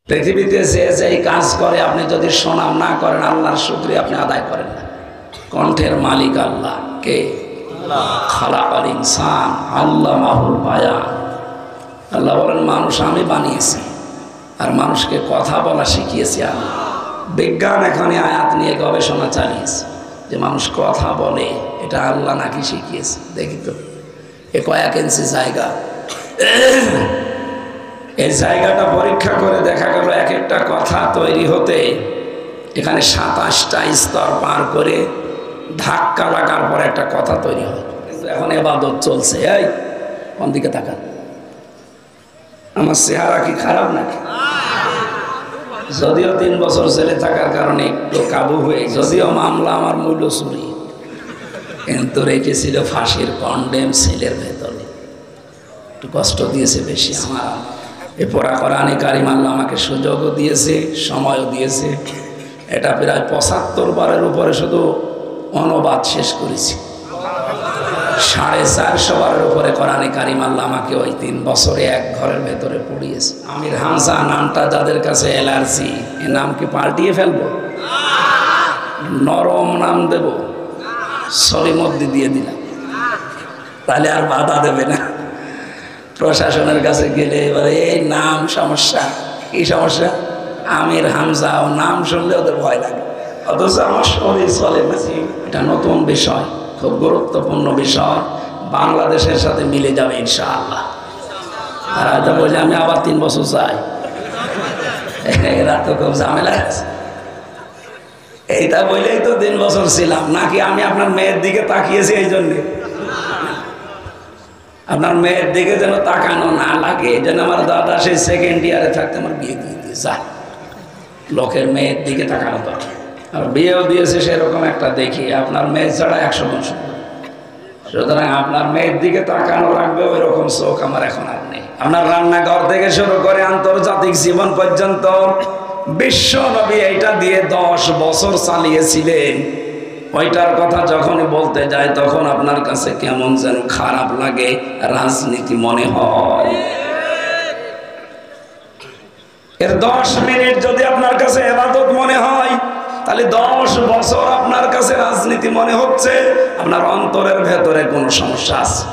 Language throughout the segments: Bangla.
পৃথিবীতে যে যেই কাজ করে আপনি যদি সুনাম না করেন, আল্লাহর শুকরিয়া আপনি আদায় করেন না। কণ্ঠের মালিক আল্লাহ। কে? খালাকাল ইনসান আল্লামাহুল বায়ান। আল্লাহ বলেন মানুষ আমি বানিয়েছি আর মানুষকে কথা বলা শিখিয়েছি আমি। বিজ্ঞান এখানে আয়াত নিয়ে গবেষণা চালিয়েছে যে মানুষ কথা বলে, এটা আল্লাহ নাকি শিখিয়েছে। দেখি তো এ কয়েক ইঞ্চি জায়গা, এই জায়গাটা পরীক্ষা করে দেখা গেল এক একটা কথা তৈরি হতে এখানে 27টা স্তর পার করে ধাক্কা লাগার পর একটা কথা তৈরি হয়। কিন্তু এখন ইবাদত চলছে। এই কোন দিকে তাকান? আমার চেহারা কি খারাপ নাকি? যদিও 3 বছর জেলে থাকার কারণে একটু কাবু হয়ে, যদিও মামলা আমার মূল্য চুরি, কিন্তু রেখেছিল ফাঁসির কন্ডেম সেলের ভেতরে। একটু কষ্ট দিয়েছে বেশি আমার। এ পড়া কোরআনে কারিম আল্লাহ আমাকে সুযোগও দিয়েছে, সময়ও দিয়েছে। এটা প্রায় 75 বারের উপরে শুধু অনুবাদ শেষ করেছি। 450 বারের উপরে কোরআনে কারিম আল্লাহ আমাকে ওই 3 বছরে এক ঘরের ভেতরে পড়িয়েছে। আমির হামজা নামটা যাদের কাছে অ্যালার্জি, এ নাম কি পাল্টিয়ে ফেলবো? নরম নাম দেব? সলিমদ্দি দিয়ে দিলাম, তাহলে আর বাধা দেবে না। প্রশাসনের কাছে গেলে এবারে এই নাম সমস্যা। কি সমস্যা? আমির হামজা, ও নাম শুনলে ওদের ভয় লাগে, অথচ আমার শরীর চলে না। এটা নতুন বিষয়, খুব গুরুত্বপূর্ণ বিষয়, বাংলাদেশের সাথে মিলে যাবে ইনশাআল্লাহ। আর হয়তো বলছে আমি আবার 3 বছর চাই, এরা তো খুব ঝামেলা আছে। এইটা বলেই তো 3 বছর ছিলাম, নাকি আমি আপনার মেয়ের দিকে তাকিয়েছি এই জন্যে? আপনার মেয়ের দিকে যেন তাকানো না লাগে, যেন আমার দাদা সেই 2nd ইয়ারে থাকতে আমার বিয়ে দিয়ে দিয়েছে। লোকের মেয়ের দিকে তাকানো তো, আর বিয়েও দিয়েছে সেরকম একটা দেখি। আপনার মেয়ে ছাড়া 100 বংশ, সুতরাং আপনার মেয়ের দিকে তাকানো রাখবে ওই রকম চোখ আমার এখন আর নেই। আপনার রান্নাঘর থেকে শুরু করে আন্তর্জাতিক জীবন পর্যন্ত বিশ্ব নবী এইটা দিয়ে 10 বছর চালিয়েছিলেন। ওইটার কথা যখনই বলতে যায় তখন আপনার কাছে কেমন যেন খারাপ লাগে, রাজনীতি মনে হয়। এর 10 মিনিট যদি আপনার কাছে ইবাদত মনে হয়, তাহলে 10 বছর আপনার কাছে রাজনীতি মনে হচ্ছে। আপনার অন্তরের ভেতরে কোনো সমস্যা আছে।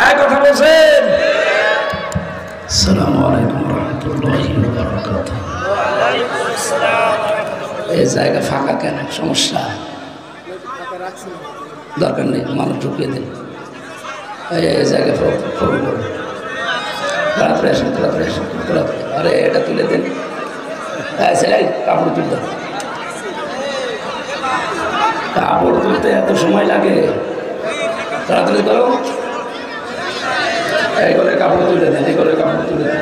এক কথা বলছেন। আসসালামু আলাইকুম ওয়া রাহমাতুল্লাহি ওয়া বারাকাতুহু। এই জায়গা ফাঁকা কেন? সমস্যা? দরকার নেই, মানুষ ঢুকিয়ে দিন। এই জায়গা আরে এটা তুলে দিন। কাপড় তুলতে, কাপড় তুলতে এত সময় লাগে? তাড়াতাড়ি করো। এই করে কাপড় তুলে দেন, এই করে কাপড় তুলে দেন।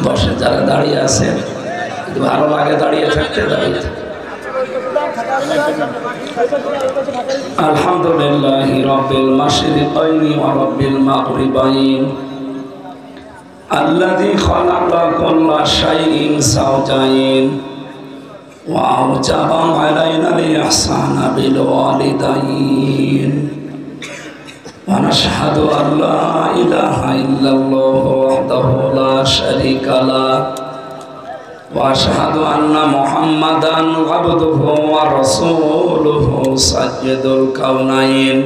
বসে যারা দাঁড়িয়ে আছে, ভালো লাগে দাঁড়িয়ে থাকতে, দাঁড়িয়ে থাকতে। আলহামদুলিল্লাহি রাব্বিল মাশরিকাইনি ওয়া রাব্বিল মাগরিবাইন আল্লাযী খালাকা কুল্লা শাইইন যাওজাইন ওয়া আওজাবা আলাইনাল ইহসানা বিল ওয়ালিদাইন ওয়া নাশহাদু আল্লা ইলাহা ইল্লাল্লাহু ওয়াহদাহু লা শারীকা লাহু ওয়া আশহাদু আন্না মুহাম্মাদান আবদুহু ওয়া রাসূলুহু সাইয়্যিদুল কাওনাইন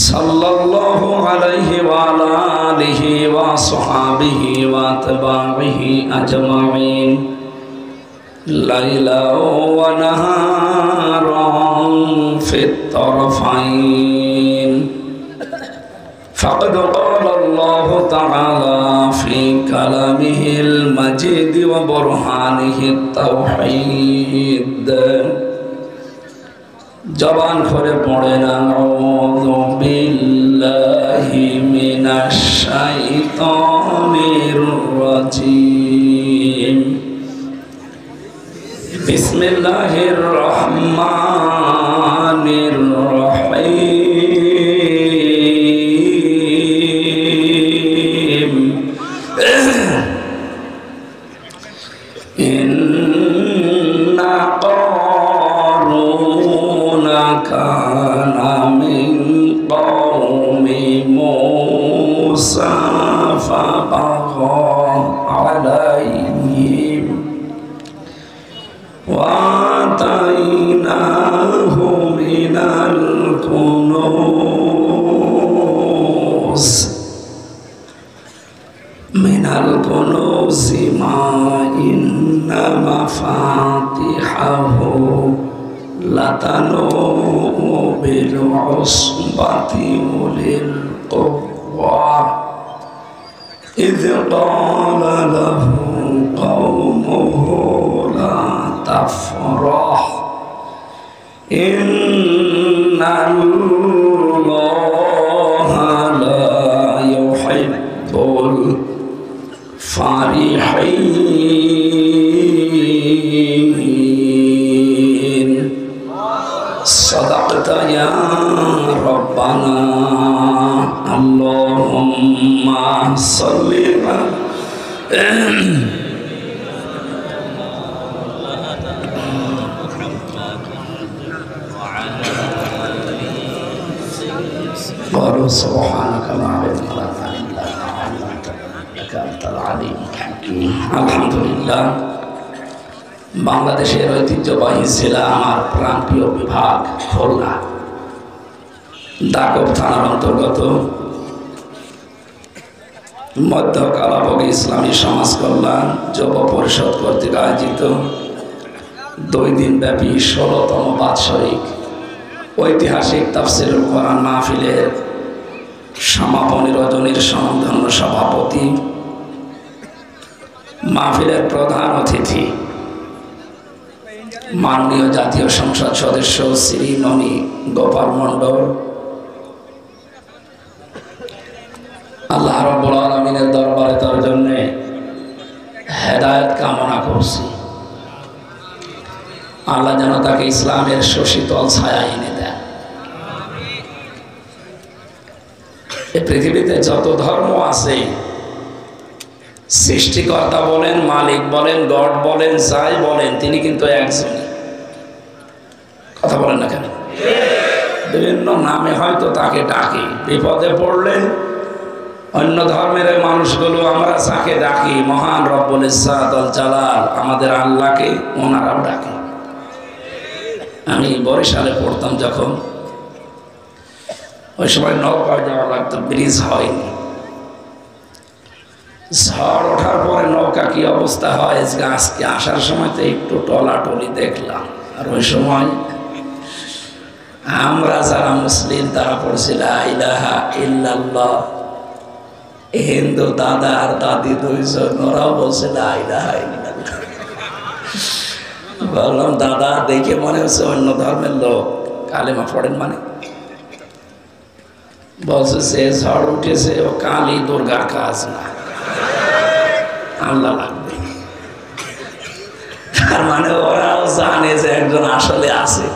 সাল্লাল্লাহু আলাইহি ওয়া আলা আলিহি ওয়া সাহবিহি ওয়া তাবাইহি আজমাইন লাইলা ওয়া নাহারান ফিত তারফাইন فقد قال الله تعالى في كلامه المجيد وبرهانه التوحيد জবান করে পড়েন আউযু বিল্লাহি মিনাশ শাইতানির রাজিম বিসমিল্লাহির রহমানির রহিম ইন্না কারুনা কানা মিন কওমি মূসা ফাবাগা আলাইহিম وآتيناه من الكنوز ما إن مفاتحه لتنوء بالعصبة أولي القوة إذ قال له قومه لا تفرح إن الله لا يحب الفرحين صدقت يا ربنا اللهم صل قالوا سبحانك لا علم لنا إلا ما علمتنا إنك أنت العليم الحكيم الحمد لله বাংলাদেশের ঐতিহ্যবাহী জেলা আমার প্রাণপ্রিয় বিভাগ খুলনা দাকব থানার অন্তর্গত মধ্য কালাবগী ইসলামী সমাজ কল্যাণ যুব পরিষদ কর্তৃক আয়োজিত 2 দিন ব্যাপী 16তম বাৎসরিক ঐতিহাসিক তাফসীরুল কোরআন মাহফিলের সমাপনী রজনীর স্বনামধন্য সভাপতি, মাহফিলের প্রধান অতিথি মাননীয় জাতীয় সংসদ সদস্য শ্রী ননী গোপাল মণ্ডল, আল্লাহ রাব্বুল আলামিনের দরবারে তার জন্য হেদায়েত কামনা করছি। আল্লাহ যেন তাকে ইসলামের শশীতল ছায়া এনে দেন। এই পৃথিবীতে যত ধর্ম আছে, সৃষ্টিকর্তা বলেন, মালিক বলেন, গড বলেন, যাই বলেন, তিনি কিন্তু একজনই। কথা বলেন না কেন? বিভিন্ন নামে হয়তো তাকে ডাকি। বিপদে পড়লে অন্য ধর্মের মানুষগুলো আমরা যাকে ডাকি মহান রব্বুল ইজ্জাত ওয়াল জালাল, আমাদের আল্লাহকে ওনারাও ডাকে। আমি বরিশালে পড়তাম যখন, ওই সময় নৌকায় যাওয়া লাগতো, ব্রিজ হয়নি। ঝড় ওঠার পরে নৌকা কি অবস্থা হয়, আজকে আসার সময় তো একটু টলাটলি দেখলাম। আর ওই সময় আমরা যারা মুসলিম তারা পড়ছি লা ইলাহা ইল্লাল্লাহ। হিন্দু দাদা আর দাদি দুইজন, ওরাও বলছে লা ইলাহা ইল্লাল্লাহ। বললাম দাদা দেখে মনে হচ্ছে অন্য ধর্মের লোক, কালেমা পড়েন মানে? বলছে সে ঝড় উঠেছে ও কালী দুর্গার কাজ না, আল্লাহ লাগবে। তার মানে ওরাও জানে যে একজন আসলে আছে।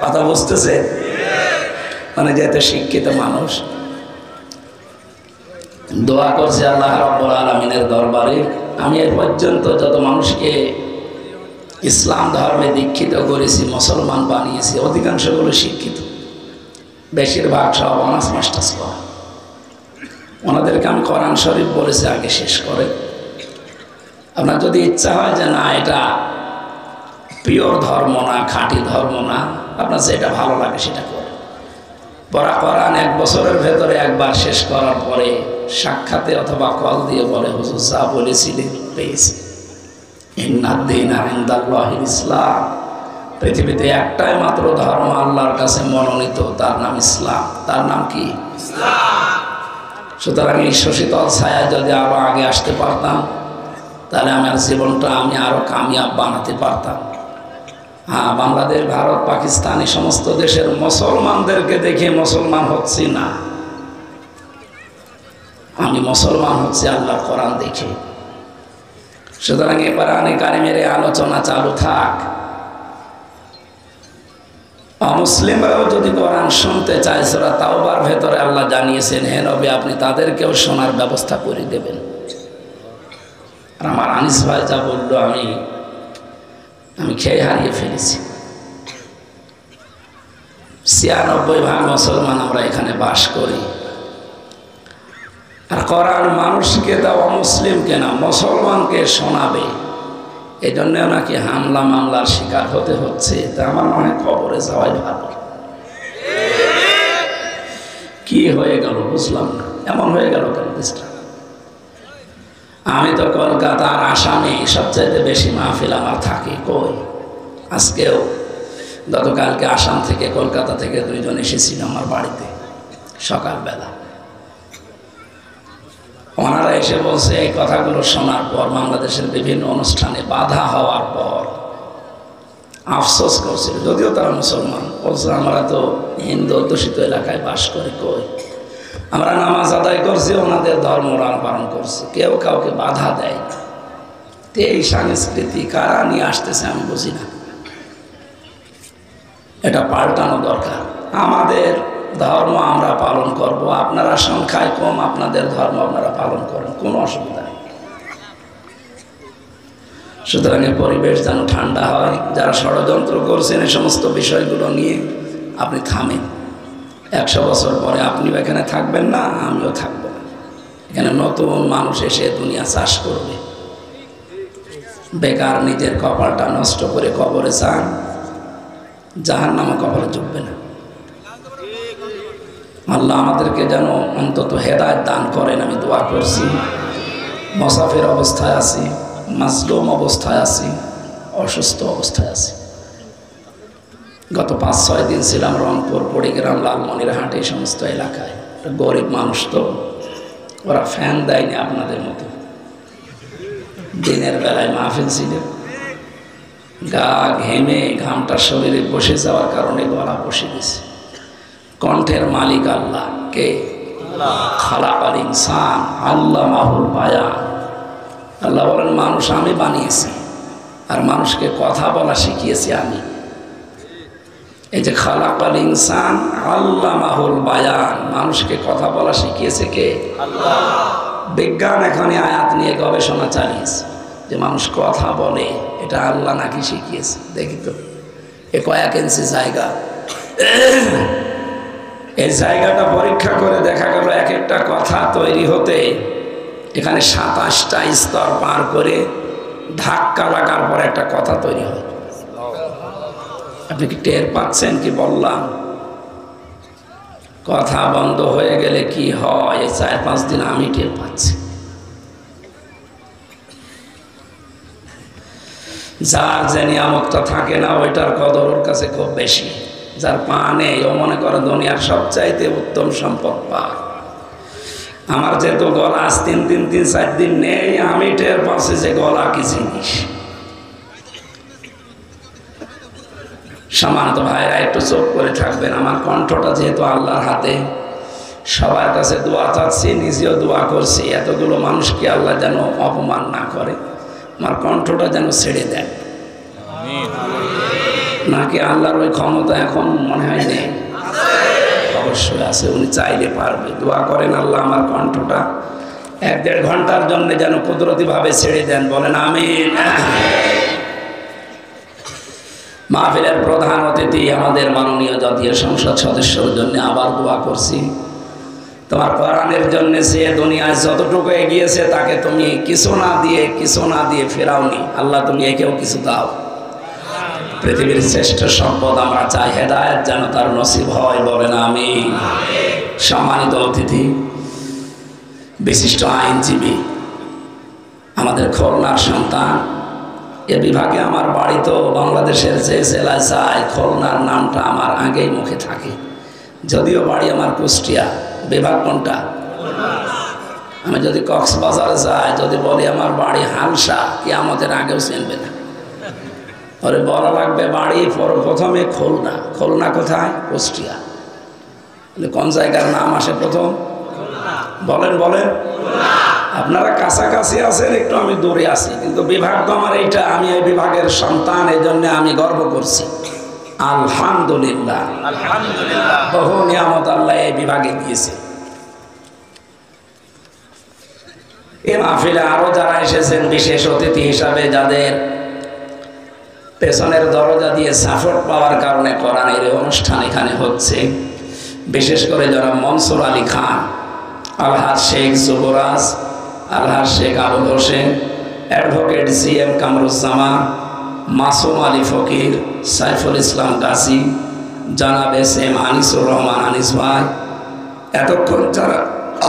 কথা বুঝতেছে? মানে যেহেতু শিক্ষিত মানুষ, দোয়া করছে আল্লাহ রাব্বুল আলামিনের দরবারে, আমি এর পর্যন্ত যত মানুষকে ইসলাম ধর্মে দীক্ষিত করেছি, মুসলমান বানিয়েছি, অধিকাংশগুলো শিক্ষিত, বেশিরভাগ সব অনার্স মাস্টার্স করা। ওনাদেরকে আমি কোরআন শরীফ বলেছি আগে শেষ করে। আপনার যদি ইচ্ছা হয় যে না এটা পিওর ধর্ম না, খাঁটি ধর্ম না, আপনার যেটা ভালো লাগে সেটা করে পড়া। কোরআন 1 বছরের ভেতরে একবার শেষ করার পরে সাক্ষাতে অথবা কল দিয়ে বলে হুজুর যা বলেছিলেন পেয়েছি। ইন্নাদ-দীনা ইনদাল্লাহিল ইসলাম। পৃথিবীতে একটাই মাত্র ধর্ম আল্লাহর কাছে মনোনীত, তার নাম ইসলাম। তার নাম কি? ইসলাম। সুতরাং এই শশীতল ছায়া যদি আরো আগে আসতে পারতাম, তাহলে আমার জীবনটা আমি আরো কামিয়াব বানাতে পারতাম। হ্যাঁ, বাংলাদেশ, ভারত, পাকিস্তান এই সমস্ত দেশের মুসলমানদেরকে দেখে মুসলমান হচ্ছি না, আমি মুসলমান হচ্ছি আল্লাহর কোরআন দেখে। সুতরাং এবার কোরআনে কারিমের আলোচনা চালু থাক। অমুসলিমরাও যদি কোরআন শুনতে চায়, সূরা তাওবার ভেতরে আল্লাহ জানিয়েছেন, হে নবী আপনি তাদেরকেও শোনার ব্যবস্থা করে দেবেন। আর আমার আনিস ভাই যা বললো আমি খেয়ে হারিয়ে ফেলেছি। ৯৬% মুসলমান আমরা এখানে বাস করি। আর কোরআন মানুষকে দেওয়া মুসলিমকে না, মুসলমানকে শোনাবে, এই জন্য নাকি হামলা মামলার শিকার হতে হচ্ছে। তা আমার মনে হয় খবরে যাওয়াই ভালো। কি হয়ে গেল বুঝলাম না, এমন হয়ে গেল কেন দেশটা? আমি তো কলকাতার আসামে সবচাইতে বেশি মাহফিল আমার থাকে। কই আজকেও গতকালকে আসাম থেকে কলকাতা থেকে 2 জন এসেছিল আমার বাড়িতে সকালবেলা। ওনারা এসে বলছে এই কথাগুলো শোনার পর, বাংলাদেশের বিভিন্ন অনুষ্ঠানে বাধা হওয়ার পর আফসোস করছিল, যদিও তারা মুসলমান। বলছে আমরা তো হিন্দু অধ্যুষিত এলাকায় বাস করি, কই আমরা নামাজ আদায় করছি, ওনাদের ধর্ম পালন করছি, কেউ কাউকে বাধা দেয় না। এই সংস্কৃতি কারা নিয়ে আসতেছে আমি বুঝি না। এটা পাল্টানো দরকার। আমাদের ধর্ম আমরা পালন করব, আপনারা সংখ্যায় কম, আপনাদের ধর্ম আপনারা পালন করেন, কোনো অসুবিধা নেই। সুতরাং পরিবেশ যেন ঠান্ডা হয়। যারা ষড়যন্ত্র করছেন এই সমস্ত বিষয়গুলো নিয়ে, আপনি থামেন। 100 বছর পরে আপনিও এখানে থাকবেন না, আমিও থাকব না। এখানে নতুন মানুষ এসে দুনিয়া চাষ করবে। বেকার নিজের কপালটা নষ্ট করে কবরে যান, জাহান্নামে কপালে জুটবে না। আল্লাহ আমাদেরকে যেন অন্তত হেদায়েত দান করেন, আমি দোয়া করছি। মুসাফির অবস্থায় আছি, মাজলুম অবস্থায় আছি, অসুস্থ অবস্থায় আছি। গত ৫-৬ দিন ছিলাম রংপুর, পড়িগ্রাম, লালমনিরহাট, এই সমস্ত এলাকায়। গরিব মানুষ তো, ওরা ফ্যান দেয়নি আপনাদের মতো। দিনের বেলায় মাহফিল ছিল, গা ঘেমে ঘামটা শরীরে বসে যাওয়ার কারণে গলা বসে গেছে। কণ্ঠের মালিক আল্লাহ। কে? খালাকাল ইনসান আল্লামাহুল বায়ান। আল্লাহ বলেন মানুষ আমি বানিয়েছি, আর মানুষকে কথা বলা শিখিয়েছি আমি। এই যে খালাকাল ইনসান আল্লামাহুল বায়ান, মানুষকে কথা বলা শিখিয়েছে কে? আল্লাহ। বিজ্ঞান এখানে আয়াত নিয়ে গবেষণা চালিয়েছে যে মানুষ কথা বলে, এটা আল্লাহ নাকি শিখিয়েছে। দেখি তো এ কয়েক ইঞ্চি জায়গা, এই জায়গাটা পরীক্ষা করে দেখা গেল এক একটা কথা তৈরি হতে এখানে 27টা স্তর পার করে ধাক্কা লাগার পর একটা কথা তৈরি হয়। আপনি কি টের পাচ্ছেন কি বললাম? কথা বন্ধ হয়ে গেলে কি হয়, এই 4-5 দিন আমি টের পাচ্ছি। যার যে নিয়ামতটা থাকে না, ওইটার কদর ওর কাছে খুব বেশি। যার পা নেই, ও মনে করে দুনিয়ার সবচাইতে উত্তম সম্পদ পা। আমার যেহেতু গলা আজ 3 দিন নেই, আমি টের পাচ্ছি যে গলা কি জিনিস। সম্মানিত ভাইরা, একটু চোখ করে থাকবেন। আমার কণ্ঠটা যেহেতু আল্লাহর হাতে, সবার কাছে দোয়া চাচ্ছি, নিজেও দোয়া করছি, এতগুলো মানুষকে আল্লাহ যেন অপমান না করে, আমার কণ্ঠটা যেন ছেড়ে দেন। নাকি আল্লাহর ওই ক্ষমতা এখন মনে হয় নেই? অবশ্যই আছে, উনি চাইলে পারবে। দোয়া করেন আল্লাহ আমার কণ্ঠটা 1-1.5 ঘন্টার জন্য যেন কুদরতিভাবে ছেড়ে দেন, বলেন আমিন। মাহফিলের প্রধান অতিথি আমাদের মাননীয় জাতীয় সংসদ সদস্যর জন্য আবার দোয়া করছি। তোমার কোরআনের জন্য সে দুনিয়ায় যতটুকু এগিয়েছে তাকে তুমি কিছু না দিয়ে ফেরাওনি। আল্লাহ তুমি একেও কিছু দাও। পৃথিবীর শ্রেষ্ঠ সম্পদ আমরা চাই, হেদায়েত যেন তার নসিব হয়, বলেন আমিন। সম্মানিত অতিথি, বিশিষ্ট আইনজীবী, আমাদের খুলনার সন্তান। এ বিভাগে আমার বাড়ি তো বাংলাদেশের যে জেলায় যায়, খুলনার নামটা আমার আগেই মুখে থাকে। যদিও বাড়ি আমার কুষ্টিয়া, বিভাগ কোনটা? আমি যদি কক্সবাজারে যাই, যদি বলি আমার বাড়ি হালসা, কিয়ামতের আগেও চিনবে না। ওরে বলা লাগবে বাড়ি প্রথমে খুলনা। খুলনা কোথায়? কুষ্টিয়া। কোন জায়গার নাম আসে প্রথম? বলেন। আপনারা কাছাকাছি আছেন, একটু আমি দূরে আছি, কিন্তু বিভাগ তো আমার এইটা। আমি এই বিভাগের সন্তান, এই জন্য আমি গর্ব করছি। আলহামদুলিল্লাহ, বহু নিয়ামত আল্লাহ এই বিভাগে দিয়েছে। এই মাহফিলে আরো যারা এসেছেন বিশেষ অতিথি হিসাবে, যাদের পেছনের দরজা দিয়ে সাপোর্ট পাওয়ার কারণে কোরআনের এই অনুষ্ঠান এখানে হচ্ছে, বিশেষ করে যারা মনসুর আলী খান, আলহাজ শেখ যুবরাজ, আলহাজ শেখ আবুল হোসেন, অ্যাডভোকেট জিএম কামরুজ্জামান, মাসুম আলী ফকির, সাইফুল ইসলাম কাসি, জানাব এস এম আনিসুর রহমান আনিস ভাই, এতক্ষণ যারা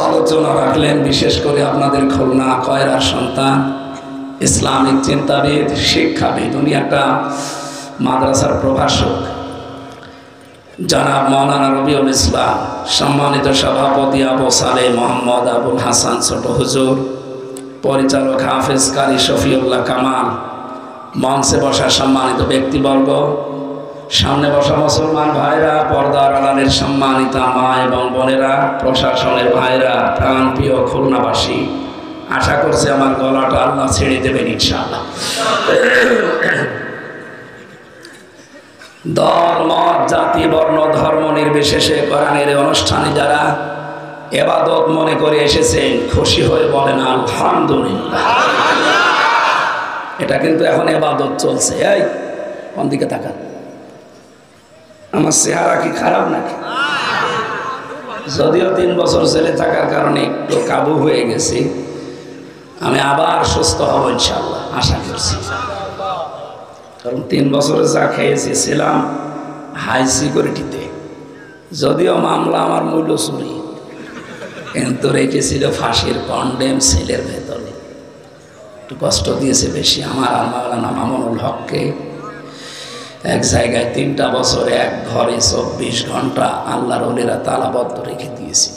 আলোচনা রাখলেন, বিশেষ করে আপনাদের খুলনা কয়রার সন্তান, ইসলামিক চিন্তাবিদ, শিক্ষাবিদ, উনি একটা মাদ্রাসার প্রভাষক, জনাব মৌলানা রবিউল ইসলাম, সম্মানিত সভাপতি আবু সালেহ মোহাম্মদ আবুল হাসান ছোট হুজুর, পরিচালক হাফেজ কারি শফিউল্লাহ কামাল, মঞ্চে বসা সম্মানিত ব্যক্তিবর্গ, সামনে বসা মুসলমান ভাইরা, পর্দার আড়ালের সম্মানিতা মা এবং বোনেরা, প্রশাসনের ভাইরা, প্রাণপ্রিয় খুলনাবাসী, আশা করছি আমার গলাটা আল্লাহ ছেড়ে দেবেন ইনশাআল্লাহ। দল মত জাতি বর্ণ ধর্ম নির্বিশেষে কোরআনের অনুষ্ঠানে যারা ইবাদত মনে করে এসেছেন, খুশি হয়ে বলেন আলহামদুলিল্লাহ। এটা কিন্তু এখন ইবাদত চলছে। এই কোন দিকে তাকান, আমার চেহারা কি খারাপ নাকি? যদিও 3 বছর জেলে থাকার কারণে একটু কাবু হয়ে গেছি, আমি আবার সুস্থ হব ইনশাআল্লাহ, আশা করছি। কারণ 3 বছরে যা খেয়েছি, ছিলাম হাই সিকিউরিটিতে, যদিও মামলা আমার মূল্য চুরি, কিন্তু রেখেছিল ফাঁসির কন্ডেম সেলের ভেতরে। একটু কষ্ট দিয়েছে বেশি আমার আর মাওলানা মামুনুল হককে। এক জায়গায় 3টা বছর এক ঘরে 24 ঘন্টা আল্লাহর ওলিরা তালাবদ্ধ রেখে দিয়েছি।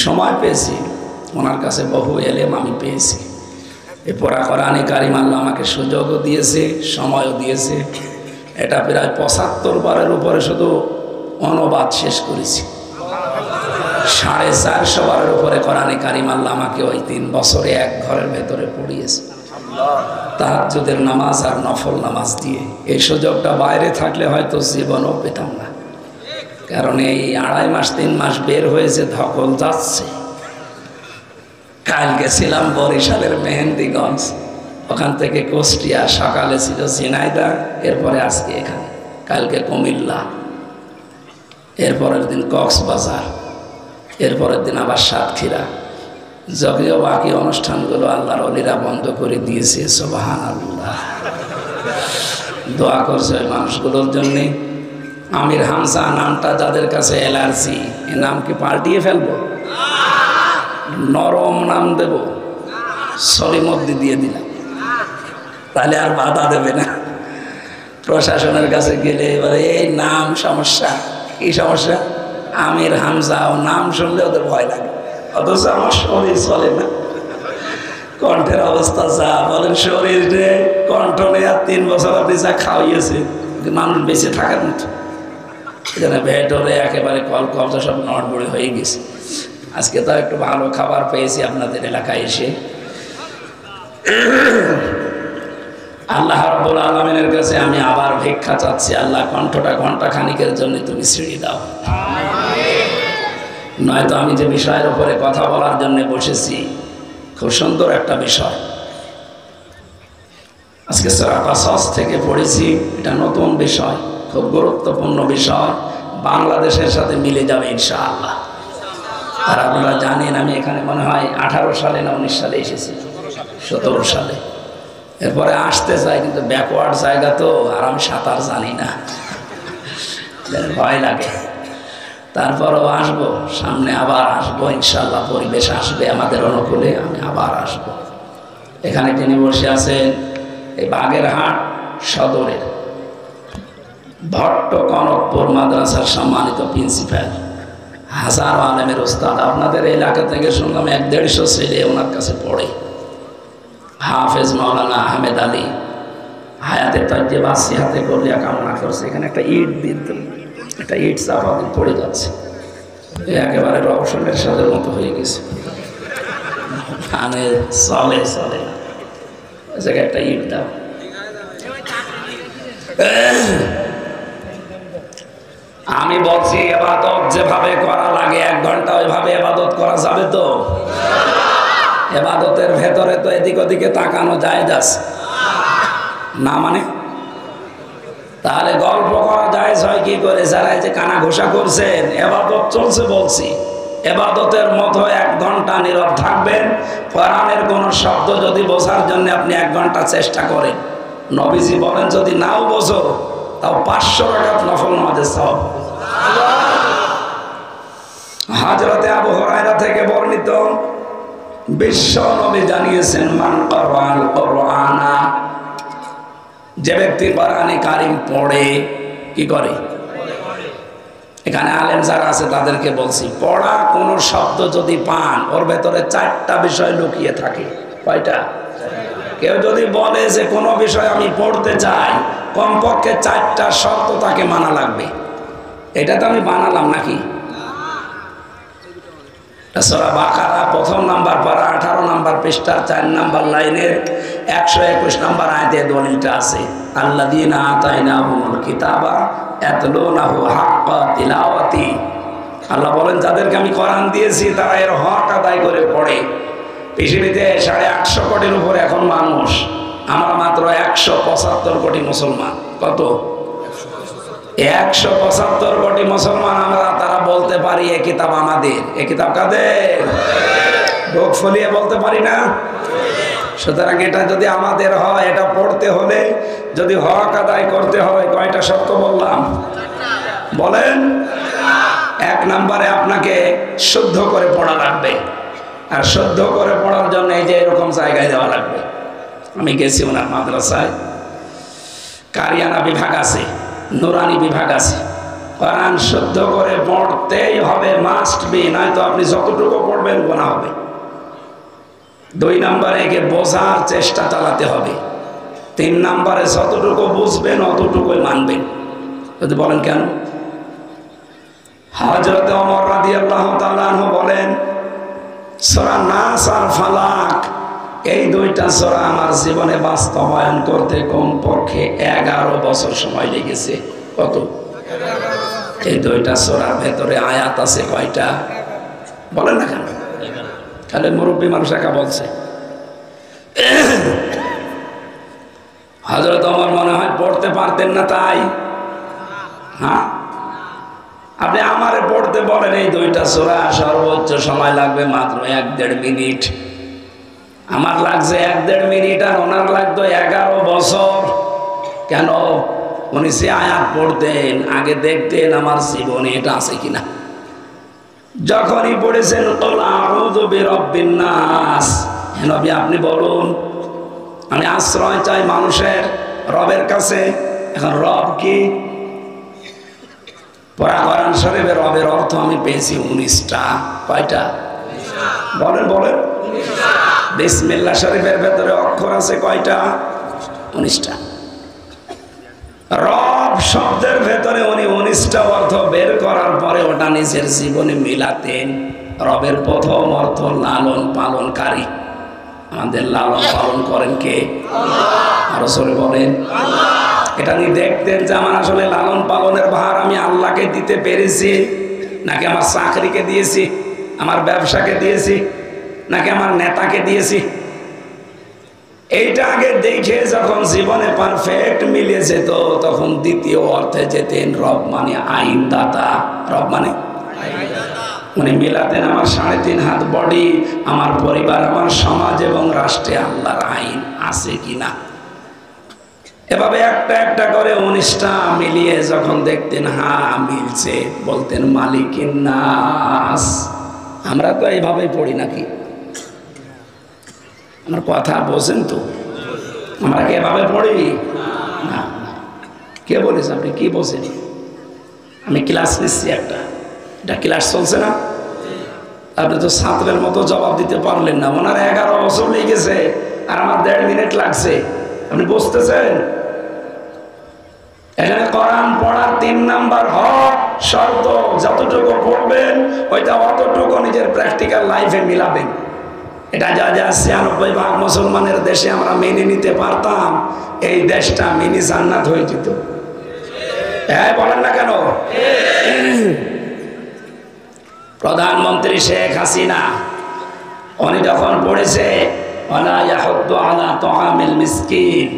সময় পেয়েছি, ওনার কাছে বহু এলেম আমি পেয়েছি। এ পড়া কোরআনে কারিম আল্লাহ আমাকে সুযোগও দিয়েছে, সময়ও দিয়েছে। এটা প্রায় 75 বারের উপরে শুধু অনুবাদ শেষ করেছি। 450 বারের উপরে কোরআনে কারিম আল্লাহ আমাকে ওই 3 বছরে এক ঘরের ভেতরে পড়িয়েছে, তাহাজ্জুদের নামাজ আর নফল নামাজ দিয়ে। এই সুযোগটা বাইরে থাকলে হয়তো জীবনও পেতাম না, কারণ এই 2.5 মাস 3 মাস বের হয়েছে, ধকল যাচ্ছে। কাল গেছিলাম বরিশালের মেহেন্দিগঞ্জ, ওখান থেকে কুষ্টিয়া, সকালে ছিল ঝিনাইদহ, এরপরে আজকে এখানে, কালকে কুমিল্লা, এরপরের দিন কক্সবাজার, এরপরের দিন আবার সাতক্ষীরা। যদিও বাকি অনুষ্ঠানগুলো আল্লাহর ওলিরা বন্ধ করে দিয়েছে, সুবহানাল্লাহ। দোয়া করছে ওই মানুষগুলোর জন্যে। আমির হামজা নামটা যাদের কাছে অ্যালার্জি, এ নাম কি পাল্টিয়ে ফেলবো? নরম নাম দেব, সলিমদ্দি দিয়ে দিলাম, তাহলে আর বাধা দেবে না। প্রশাসনের কাছে গেলে এবারে এই নাম সমস্যা, কি সমস্যা? আমির হামজা, ও নাম শুনলে ওদের ভয় লাগে, অথচ আমার শরীর চলে না, কণ্ঠের অবস্থা যা বলেন, শরীরে কণ্ঠ নেই। আর 3 বছর আপনি যা খাওয়াইয়েছে, মানুষ বেঁচে থাকার মতো। এখানে ভেটরে একেবারে কলকবজা সব নড়বড়ে হয়ে গেছে। আজকে তো একটু ভালো খাবার পেয়েছি আপনাদের এলাকায় এসে। আল্লাহ রাব্বুল আলামিনের কাছে আমি আবার ভিক্ষা চাচ্ছি, আল্লাহ কণ্ঠটা ঘন্টা খানিকের জন্য তুমি ছিঁড়ে দাও। নয়তো আমি যে বিষয়ের উপরে কথা বলার জন্য বসেছি, খুব সুন্দর একটা বিষয়, আজকে সূরা কাসাস থেকে পড়েছি। এটা নতুন বিষয়, খুব গুরুত্বপূর্ণ বিষয়, বাংলাদেশের সাথে মিলে যাবে ইনশাআল্লাহ। আর আপনারা জানেন আমি এখানে মনে হয় 18 সালে না 19 সালে এসেছি, 17 সালে। এরপরে আসতে চাই, কিন্তু ব্যাকওয়ার্ড জায়গা তো, আর আমি সাঁতার জানি না, ভয় লাগে। তারপরও আসবো, সামনে আবার আসবো ইনশাআল্লাহ, পরিবেশ আসবে আমাদের অনুকূলে, আমি আবার আসবো। এখানে তিনি বসে আছেন এই বাগেরহাট সদরের ভট্ট কনকপুর মাদ্রাসার সম্মানিত প্রিন্সিপাল, হাজারো আলেমের ওস্তাদ। আপনাদের এলাকা থেকে শুনলাম 150 ছেলে ওনার কাছে পড়ে। হাফেজ মাওলানা আহমেদ আলী হায়াতে তাজ্জে বাসি হাতে করলিয়া কামনা করছে। এখানে একটা ইট দিত, একটা ইট চাপা দিন পড়ে যাচ্ছে, একেবারে রওশনের সাথে মতো হয়ে গেছে, মানে চলে চলে না, ওই জায়গায় একটা ইট দাও। আমি বলছি ইবাদত যেভাবে করা লাগে 1 ঘন্টা ওইভাবে ইবাদত করা যাবে তো? এবাদতের ভেতরে তো এদিক ওদিকে তাকানো যায় আছে না, মানে তাহলে গল্প করা যায় হয় কি করে? যারা এই যে কানা ঘোষা করছেন, এবাদত চলছে বলছি, এবাদতের মতো 1 ঘন্টা নীরব থাকবেন। কোরআনের কোন শব্দ যদি বোঝার জন্য আপনি 1 ঘন্টা চেষ্টা করেন, নবীজি বলেন যদি নাও বোঝো তাও 500 রাকাত নফল নামাজের সওয়াব। হযরতে আবু হুরায়রা থেকে বর্ণিত, বিশ্ব নবী জানিয়েছেন, মান ক্বারাআল কুরআনা, যে ব্যক্তি কোরআনে কারিম পড়ে, কি করে? এখানে আলেম যারা আছে তাদেরকে বলছি, পড়া কোন শব্দ যদি পান, ওর ভেতরে 4টা বিষয় লুকিয়ে থাকে। কয়টা? কেউ যদি বলে যে কোনো বিষয় আমি পড়তে চাই, কমপক্ষে 4টা শর্ত তাকে মানা লাগবে। এটা তো আমি বানালাম নাকি? সূরা বাকারা 1 নাম্বার পারা 18 নাম্বার পৃষ্ঠার 4 নাম্বার লাইনের 121 নাম্বার আয়াতে দলিলটা আছে। আল্লাযীনা আতাইনাহুমুল কিতাবা ইয়াতলুনাহু হাক্কা তিলাওয়াতি। আল্লাহ বলেন যাদেরকে আমি কোরআন দিয়েছি তারা এর হক আদায় করে পড়ে। পৃথিবীতে 850 কোটির উপরে এখন মানুষ, আমরা মাত্র 175 কোটি মুসলমান। কত? 175 কোটি মুসলমান আমরা, তারা বলতে পারি এ কিতাব আমাদের। এ কিতাব কাদের? বুক ফুলিয়ে বলতে পারি না? সুতরাং এটা যদি আমাদের হয়, এটা পড়তে হলে যদি হক আদায় করতে হয়, কয়টা শর্ত বললাম? বলেন। 1 নম্বরে আপনাকে শুদ্ধ করে পড়া লাগবে, আর শুদ্ধ করে পড়ার জন্য এই যে এরকম জায়গায় যাওয়া লাগবে। আমি গেছি ওনার মাদ্রাসায়, কারিয়ানা বিভাগ আছে, নুরানি বিভাগ আছে। কোরআন শুদ্ধ করে পড়তেই হবে, মাস্ট বি, নয়তো আপনি যতটুকু পড়বেন গোনা হবে। 2 নম্বরে একে বোঝার চেষ্টা চালাতে হবে। 3 নম্বরে যতটুকু বুঝবেন অতটুকুই মানবেন। যদি বলেন কেন? হযরতে ওমর রাদিয়াল্লাহু তাআলা আনহু বলেন, সূরা নাস আর ফালাক, এই 2টা সূরা আমার জীবনে বাস্তবায়ন করতে কমপক্ষে 11 বছর সময় লেগেছে। কত? এই 2টা সূরার ভেতরে আয়াত আছে কয়টা? বলেন না কেন? তাহলে মুরব্বী মানুষ একা বলছে। হযরত ওমর মনে হয় পড়তে পারতেন না তাই? হ্যাঁ, আপনি আমারে পড়তে বলেন এই 2টা সূরা, সর্বোচ্চ সময় লাগবে মাত্র 1-1.5 মিনিট। আমার লাগছে 1-1.5 মিনিট, আর ওনার লাগতো 11 বছর। কেন? উনি সে আয়াত পড়তেন, আগে দেখতেন আমার জীবনে এটা আছে কিনা। যখনই পড়েছেন কুল আউযু বিরাব্বিন নাস, হে নবী আপনি বলুন আমি আশ্রয় চাই মানুষের রবের কাছে। এখন রব কি? কোরআন শরীফের রবের অর্থ আমি পেয়েছি 19টা। কয়টা? বলেন বলেন। বিসমিল্লাহ শরীফের ভেতরে অক্ষর আছে কয়টা? 19টা। রব শব্দের ভেতরে উনি 19টা অর্থ বের করার পরে ওটা নিজের জীবনে মিলাতেন। রবের প্রথম অর্থ লালন পালনকারী। আমাদের লালন পালন করেন কে? আরো জোরে বলেন। এটা নিয়ে দেখতেন যে আমার আসলে লালন পালনের ভার আমি আল্লাহকে দিতে পেরেছি, নাকি আমার চাকরিকে দিয়েছি, আমার ব্যবসাকে দিয়েছি, নাকি আমার নেতাকে দিয়েছি। এইটা আগে দেখে যখন জীবনে পারফেক্ট মিলে যেত, তখন দ্বিতীয় অর্থে যেতেন রব মানে আইনদাতা। রব মানে উনি মিলাতেন আমার 3.5 হাত বডি, আমার পরিবার, আমার সমাজ এবং রাষ্ট্রে আল্লাহর আইন আছে কিনা। এভাবে একটা একটা করে 19টা মিলিয়ে যখন দেখতেন হ্যাঁ মিলছে, বলতেন মালিকিন নাস। আমরা তো এইভাবেই পড়ি নাকি? আমার কথা বোঝেন তো? আমরা কি এভাবে পড়ি না? কে বলেছে? আপনি কি বোঝেন? আমি ক্লাস নিচ্ছি, এটা ক্লাস চলছে না। আপনি তো ছাত্রের মতো জবাব দিতে পারলেন না। ওনার 11 বছর লেগেছে আর আমার 1.5 মিনিট লাগছে। আপনি বুঝতেছেন? এখানে কোরআন পড়ার 3 নাম্বার হক শর্ত, যতটুকু পড়বেন ওইটা অতটুকু নিজের প্র্যাকটিক্যাল লাইফে মিলাবেন। এটা যা 96% মুসলমানের দেশে আমরা মেনে নিতে পারতাম, এই দেশটা মিনি জান্নাত হয়ে যেত। হ্যাঁ বলেন না কেন? প্রধানমন্ত্রী শেখ হাসিনা উনি যখন পড়েছে ওয়ালা ইয়াহুদ্দু আলা তুআমিল মিসকিন,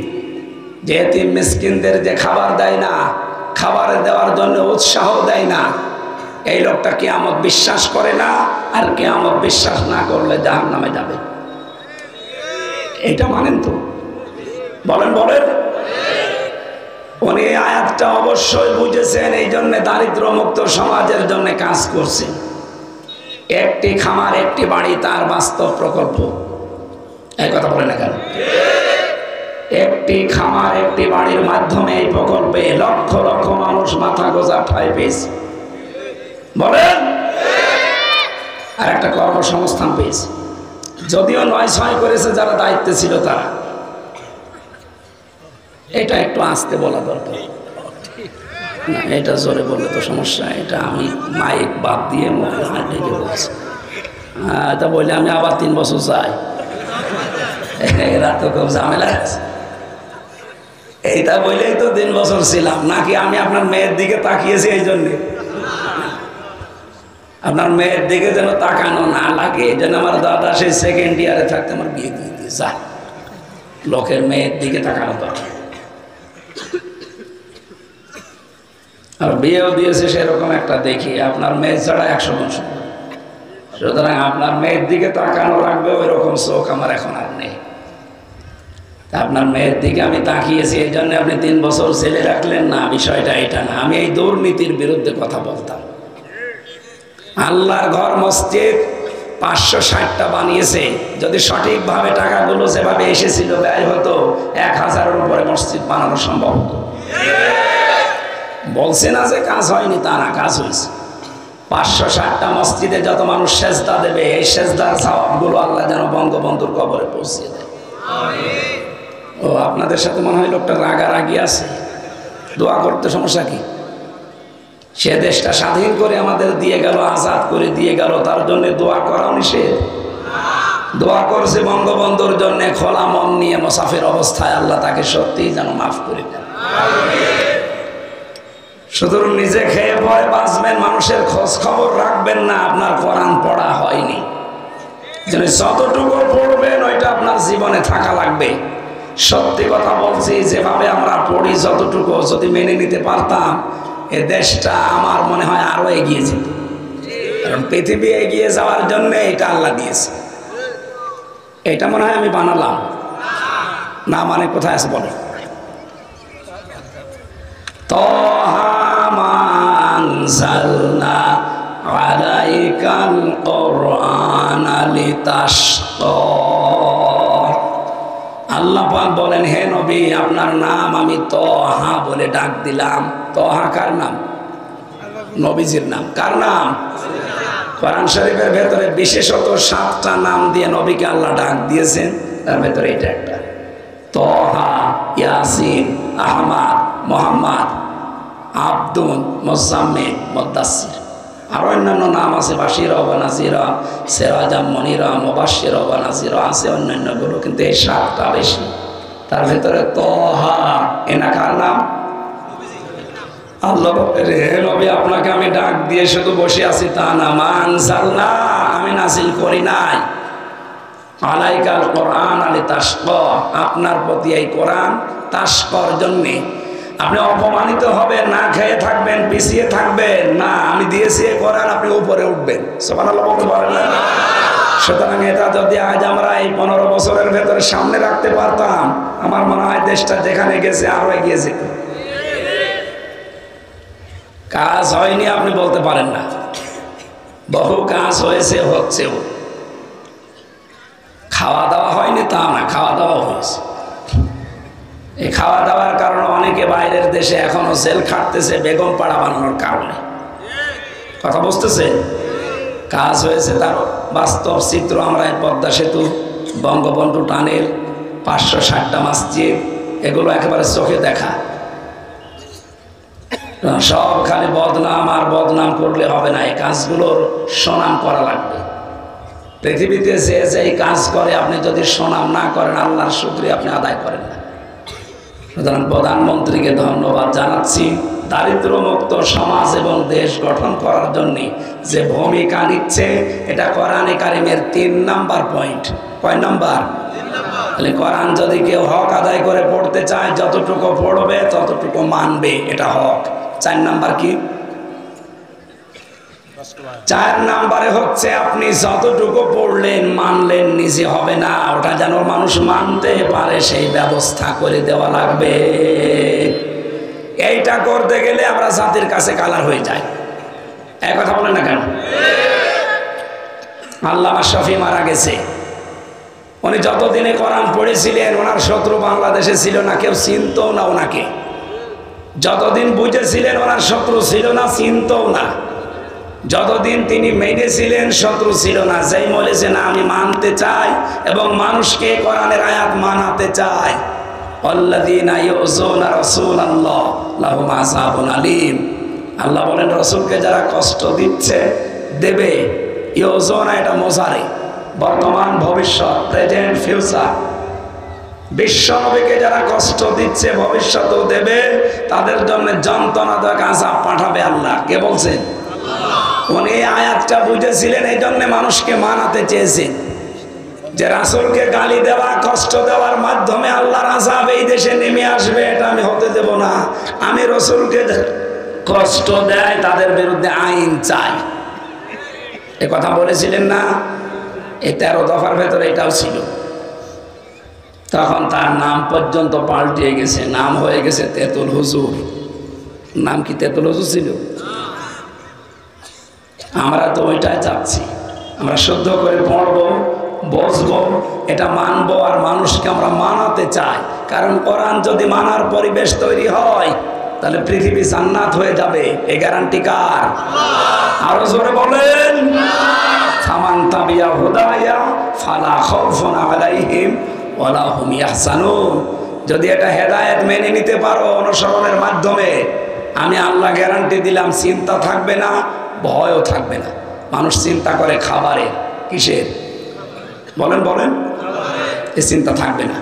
যে এতিম মিসকিনদের যে খাবার দেয় না, খাবার দেওয়ার জন্য উৎসাহ দেয় না, এই লোকটা কিয়ামত বিশ্বাস করে না, আর কিয়ামত বিশ্বাস না করলে জাহান্নামে যাবে। এটা মানেন তো? বলেন বলেন। উনি আয়াতটা অবশ্যই বুঝেছেন, এই জন্য দারিদ্র মুক্ত সমাজের জন্য কাজ করছেন। একটি খামার একটি বাড়ি তার বাস্তব প্রকল্প। এই কথা বলে না কেন? একটি খামার একটি বাড়ির মাধ্যমে এই প্রকল্পে লক্ষ লক্ষ মানুষ মাথা গোঁজা ঠাঁই পেয়েছে। বলেন। আর একটা কর্মসংস্থান পেয়েছে, যদিও ৯-৬ করেছে যারা দায়িত্বে ছিল তারা। এটা একটু আস্তে বলা দরকার না, এটা জোরে বললে তো সমস্যা। এটা আমি মাইক বাদ দিয়ে মুখে হাত ঢেকে বলছি। এটা বললে আমি আবার 3 বছর চাই, এরা তো খুব ঝামেলা আছে। এইটা বললেই তো 3 বছর ছিলাম, নাকি আমি আপনার মেয়ের দিকে তাকিয়েছি এই জন্যে? আপনার মেয়ের দিকে যেন তাকানো না লাগে, এই জন্য আমার দাদা সেই 2nd ইয়ারে থাকতে আমার বিয়ে দিয়ে দিয়েছে। লোকের মেয়ের দিকে তাকানো দরকার। আর বিয়েও দিয়েছে সেরকম একটা দেখি, আপনার মেয়ে ছাড়া 100 গুণ সুন্দর। সুতরাং আপনার মেয়ের দিকে তাকানো লাগবে, ওই রকম চোখ আমার এখন আর নেই। আপনার মেয়ের দিকে আমি তাকিয়েছি, এই জন্য আপনি 3 বছর ছেলে রাখলেন না, বিষয়টা এটা না। আমি এই দুর্নীতির বিরুদ্ধে কথা বলতাম। আল্লাহর ঘর মসজিদ 560টা বানিয়েছে, যদি সঠিকভাবে টাকাগুলো যেভাবে এসেছিল ব্যয় হতো 1000-এর উপরে মসজিদ বানানো সম্ভব হতো। বলছে না যে কাজ হয়নি, তা না, কাজ হয়েছে। 560টা মসজিদে যত মানুষ সেজদা দেবে, এই সেজদার সওয়াবগুলো আল্লাহ যেন বঙ্গবন্ধুর কবরে পৌঁছিয়ে দেয়। ও আপনাদের সাথে মনে হয় লোকটা রাগারাগি আছে, দোয়া করতে সমস্যা কি? সে দেশটা স্বাধীন করে আমাদের দিয়ে গেল, আজাদ করে দিয়ে গেল, তার জন্য দোয়া করা নিষেধ? দোয়া করছে বঙ্গবন্ধুর জন্য খোলা মন নিয়ে মুসাফির অবস্থায়, আল্লাহ তাকে সত্যিই যেন মাফ করে দেন। শুধু নিজে খেয়ে পরে বাঁচবেন, মানুষের খোঁজ খবর রাখবেন না, আপনার কোরআন পড়া হয়নি। যতটুকু পড়বেন ওইটা আপনার জীবনে থাকা লাগবে। সত্যি কথা বলছি, যেভাবে আমরা পড়ি যতটুকু যদি মেনে নিতে পারতাম, এ দেশটা আমার মনে হয় আরো এগিয়ে যেত। কারণ পৃথিবী এগিয়ে যাওয়ার জন্য এটা আল্লাহ দিয়েছে। এটা মনে হয় আমি বানালাম না, মানে কোথায় আছে বলে? তাহা মা আনজালনা আলাইকাল কুরআনা লিতাশকা। আল্লাহ পাক বলেন, হে নবী, আপনার নাম আমি তহা বলে ডাক দিলাম। তহা কার নাম? নবীজির নাম। কার নাম? কোরআন শরীফের ভেতরে বিশেষত 7টা নাম দিয়ে নবীকে আল্লাহ ডাক দিয়েছেন, তার ভেতরে এটা একটা। তহা, ইয়াসিন, আহমদ, মোহাম্মদ, আব্দুল, মুজাম্মিল, মুদাসসির। আর অন্যান্য নাম আছে, বাশিরা ওয়া নাযিরা, সিরাজাম মুনিরা, মুবাশশিরা ওয়া নাযিরা, আছে অন্যান্যগুলো, কিন্তু এই 7টা বেশি। তার ভেতরে তহা, এনা কার নাম? আল্লাহ রে নবী, আপনাকে আমি ডাক দিয়ে শুধু বসে আছি তা না, মা আনজালনা, আমি নাজিল করি নাই, আলাইকাল কোরআন লিতাশকা, আপনার প্রতি এই কোরআন তাশকার জন্য। আপনি অপমানিত হবেন, না খেয়ে থাকবেন, পিছিয়ে থাকবেন না, আমি দিয়েছি এই কোরআন, আপনি উপরে উঠবেন। সুবহানাল্লাহ বলতে পারেন না? সুতরাং এটা যদি আজ আমরা এই 15 বছরের ভেতরে সামনে রাখতে পারতাম, আমার মনে হয় দেশটা যেখানে গেছে আরো এগিয়ে যেত। কাজ হয়নি আপনি বলতে পারেন না, বহু কাজ হয়েছে, হচ্ছেও। খাওয়া দাওয়া হয়নি তা না, খাওয়া দাওয়া হয়েছে। এই খাওয়া দাওয়ার কারণে অনেকে বাইরের দেশে এখনো জেল খাটতেছে বেগম পাড়া বানানোর কারণে। কথা বুঝতেছে? কাজ হয়েছে, তার বাস্তব চিত্র আমরা এই পদ্মা সেতু, বঙ্গবন্ধু টানেল, 560টা মসজিদ, এগুলো একেবারে চোখে দেখা। সব খালি বদনাম আর বদনাম করলে হবে না, এই কাজগুলোর সুনাম করা লাগবে। পৃথিবীতে যে যেই কাজ করে, আপনি যদি সুনাম না করেন, আল্লাহর শুকরিয়া আপনি আদায় করেন না। সুতরাং প্রধানমন্ত্রীকে ধন্যবাদ জানাচ্ছি, দারিদ্র্যমুক্ত সমাজ এবং দেশ গঠন করার জন্য যে ভূমিকা নিচ্ছে, এটা কোরআনে কারিমের 3 নাম্বার পয়েন্ট। কয় নাম্বার? তাহলে কোরআন যদি কেউ হক আদায় করে পড়তে চায়, যতটুকু পড়বে ততটুকু মানবে, এটা হক। 4 নাম্বার কি? 4 নাম্বারে হচ্ছে আপনি যতটুকু পড়লেন মানলেন নিজে হবে না, ওটা যেন মানুষ মানতে পারে সেই ব্যবস্থা করে দেওয়া লাগবে। এইটা করতে গেলে আমরা জাতির কাছে কালার হয়ে যাই। এক কথা বলেন না কেন? আল্লামা শফি মারা গেছে, উনি যতদিনে কোরআন পড়েছিলেন ওনার শত্রু বাংলাদেশে ছিল না, কেউ চিনতও না ওনাকে। যতদিন বুঝেছিলেন ওনার শত্রু ছিল না, চিনতও না। যতদিন তিনি মেনেছিলেন শত্রু ছিল না। যেই বলেছে না আমি মানতে চাই এবং মানুষকে কোরআনের আয়াত মানাতে চাই, আল্লাযীনা ইউযুনা রাসূলাল্লাহ লাহুম আযাবুন আলীম। আল্লাহ বলেন রসুলকে যারা কষ্ট দিচ্ছে দেবে। ইউযুনা এটা মোজারে, বর্তমান ভবিষ্যৎ, প্রেজেন্ট ফিউচার। বিশ্বনবীকে যারা কষ্ট দিচ্ছে ভবিষ্যতেও দেবে, তাদের জন্য যন্ত্রণাদায়ক আযাব পাঠাবে আল্লাহ। কে বলছেন? উনি আয়াতটা বুঝেছিলেন, এই জন্য মানুষকে মানাতে চেয়েছেন যে রাসূলকে গালি দেওয়া কষ্ট দেওয়ার মাধ্যমে আল্লাহর আযাব এই দেশে নেমে আসবে, এটা আমি হতে দেব না। আমি রসুলকে কষ্ট দেয় তাদের বিরুদ্ধে আইন চাই, এ কথা বলেছিলেন না? এই 13 দফার ভেতরে এটাও ছিল। তখন তার নাম পর্যন্ত পাল্টিয়ে গেছে, নাম হয়ে গেছে তেতুল হুজুর। নাম কি তেতুল হুজুর ছিল? আমরা তো ওইটাই চাচ্ছি, আমরা শুদ্ধ করে পড়বো, বসবো, এটা মানবো আর মানুষকে আমরা মানাতে চাই। কারণ কোরআন যদি মানার পরিবেশ তৈরি হয় তাহলে পৃথিবী জান্নাত হয়ে যাবে। এই গ্যারান্টি কার? আরো জোরে বলেন। ফামান তাবিয়া হুদায়া ফালা খাউফুন আলাইহিম ওয়ালা হুম ইয়াহজানুন। যদি এটা হেদায়েত মেনে নিতে পারো অনুসরণের মাধ্যমে, আমি আল্লাহ গ্যারান্টি দিলাম চিন্তা থাকবে না, ভয়ও থাকবে না। মানুষ চিন্তা করে খাবারের, কিসের? বলেন বলেন। এই চিন্তা থাকবে না।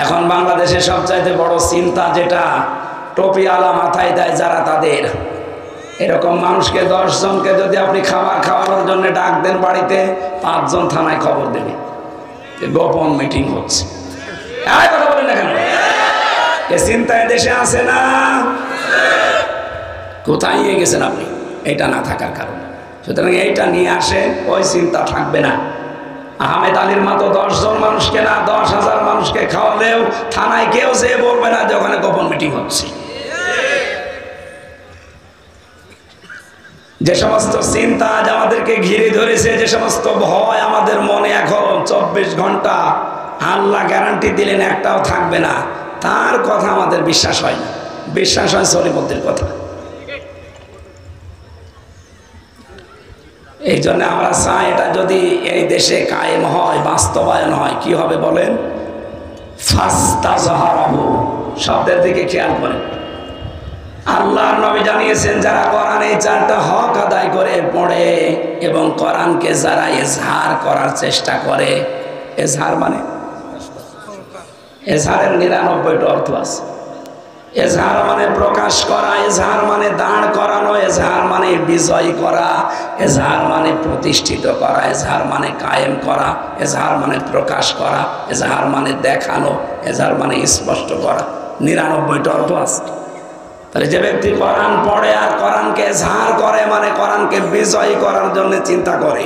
এখন বাংলাদেশে সবচাইতে বড় চিন্তা যেটা টুপি আলা মাথায় দেয় যারা, তাদের। এরকম মানুষকে 10 জনকে যদি আপনি খাবার খাওয়ানোর জন্য ডাক দেন বাড়িতে, 5 জন থানায় খবর দেবে গোপন মিটিং হচ্ছে। কথা বলেন না কেন? এ চিন্তায় দেশে আছে না? কোথায় নিয়ে গেছেন আপনি এটা না থাকার কারণে? সুতরাং এইটা নিয়ে আসে, ওই চিন্তা থাকবে না। আহমেদ আলীর মতো 10 জন মানুষকে না 10,000 মানুষকে খাওয়ালেও থানায় কেউ যেয়ে বলবে না যে ওখানে গোপন মিটিং হচ্ছে। যে সমস্ত চিন্তা আজ আমাদেরকে ঘিরে ধরেছে, যে সমস্ত ভয় আমাদের মনে এখন 24 ঘন্টা, আল্লাহ গ্যারান্টি দিলেন একটাও থাকবে না, তার কথা আমাদের বিশ্বাস হয় না। বিশ্বাস হয় সলিমুদ্দিনের কথা। এই জন্য আমরা চাই এটা যদি এই দেশে কায়েম হয়, বাস্তবায়ন হয়, কি হবে বলেন? ফাস্তাজহারাহু শব্দের দিকে খেয়াল করেন। আল্লাহর নবী জানিয়েছেন যারা কোরআন এই 4টা হক আদায় করে পড়ে এবং কোরআনকে যারা ইজহার করার চেষ্টা করে, ইজহার মানে এজহারের 99টা অর্থ আছে। এজহার মানে প্রকাশ করা, এজহার মানে দাঁড় করানো, এজহার মানে বিজয় করা, এজহার মানে প্রতিষ্ঠিত করা, এজহার মানে কায়েম করা, এজহার মানে প্রকাশ করা, এজহার মানে দেখানো, এজহার মানে স্পষ্ট করা। 99টা অর্থ আছে। তাহলে যে ব্যক্তি কোরআন পড়ে আর কোরআনকে এজহার করে মানে কোরআনকে বিজয় করার জন্য চিন্তা করে।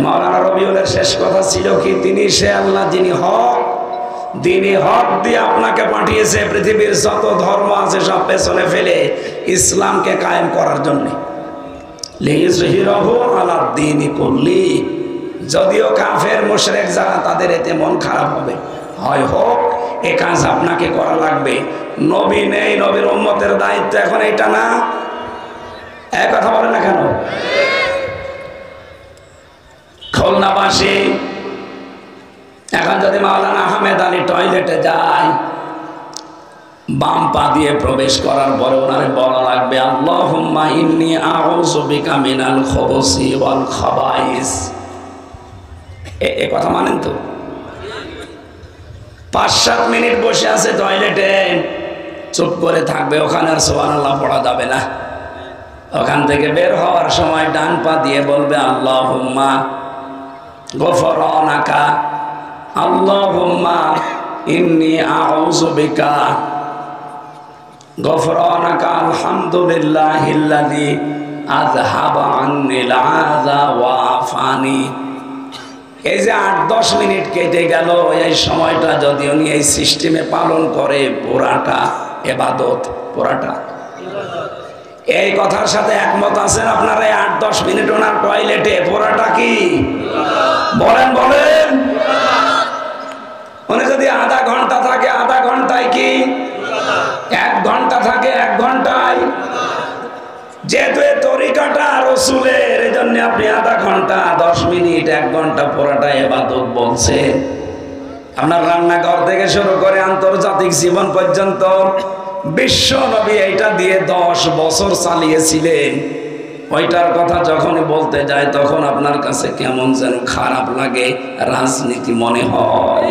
মাওলানা রবিউলের শেষ কথা ছিল কি? তিনি সে আল্লাহ যিনি হক, দিনই হক দিয়ে আপনাকে পাঠিয়েছে পৃথিবীর যত ধর্ম আছে সব পেছনে ফেলে ইসলামকে কায়েম করার জন্য। লিইয়ুযহিরাহু আলাদ দীনি কুল্লি। যদিও কাফের মুশরিক যারা, তাদের এতে মন খারাপ হবে, হয় হোক, এ কাজ আপনাকে করা লাগবে। নবী নেই, নবীর উম্মতের দায়িত্ব এখন এটা না? এক কথা বলে না কেন? খুলনাবাসী এখন যদি মাওলানা আহমেদ আলী টয়লেটে যায়, বাম পা দিয়ে প্রবেশ করার পরে ওনারে বলা লাগবে আল্লাহুম্মা ইন্নী আউযু বিকা মিনাল খুবুসি ওয়াল খাবাইস। এ কথা মানেন তো? 5-7 মিনিট বসে আছে টয়লেটে, চুপ করে থাকবে, ওখানে আর সুবহানাল্লাহ পড়া যাবে না। ওখান থেকে বের হওয়ার সময় ডান পা দিয়ে বলবে আল্লাহুম্মা গফরানাকা, আল্লাহুম্মা ইন্নী আউযু বিকা গফরানাকা, আলহামদুলিল্লাহিল্লাযী আযহাবা আন্নিল আযা ওয়া আফানি। এই যে 8-10 মিনিট কেটে গেল, এই সময়টা যদি উনি এই সিস্টেমে পালন করে, পুরাটা ইবাদত, পুরাটা। এই কথার সাথে একমত আছেন আপনারা? 8-10 মিনিট ওনার টয়লেটে, পুরাটা কি বলেন? বলেন। উনি যদি আধা ঘন্টা থাকে, আধা ঘন্টায় কি? 1 ঘন্টা থাকে, 1 ঘন্টায়। যেহেতু এই তরিকাটা রাসূলের, এই জন্য আপনি আধা ঘন্টা, 10 মিনিট, 1 ঘন্টা পুরাটা ইবাদত বলছে। আপনার রান্নাঘর থেকে শুরু করে আন্তর্জাতিক জীবন পর্যন্ত বিশ্ব নবী এইটা দিয়ে 10 বছর চালিয়েছিলেন। ওইটার কথা যখন বলতে যায় তখন আপনার কাছে কেমন যেন খারাপ লাগে, রাজনীতি মনে হয়।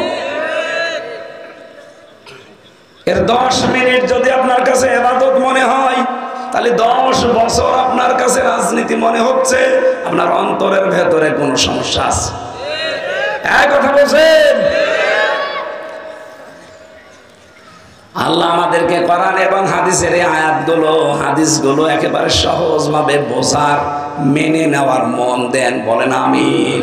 এর 10 মিনিট যদি আপনার কাছে ইবাদত মনে হয়, তাহলে 10 বছর আপনার কাছে রাজনীতি মনে হচ্ছে। আপনার অন্তরের ভেতরে কোনো সমস্যা আছে। এক কথা বলছেন। আল্লাহ আমাদেরকে কোরআন এবং হাদিসের এই আয়াতগুলো, হাদিসগুলো একেবারে সহজভাবে বোঝার, মেনে নেওয়ার মন দেন। বলেন আমিন।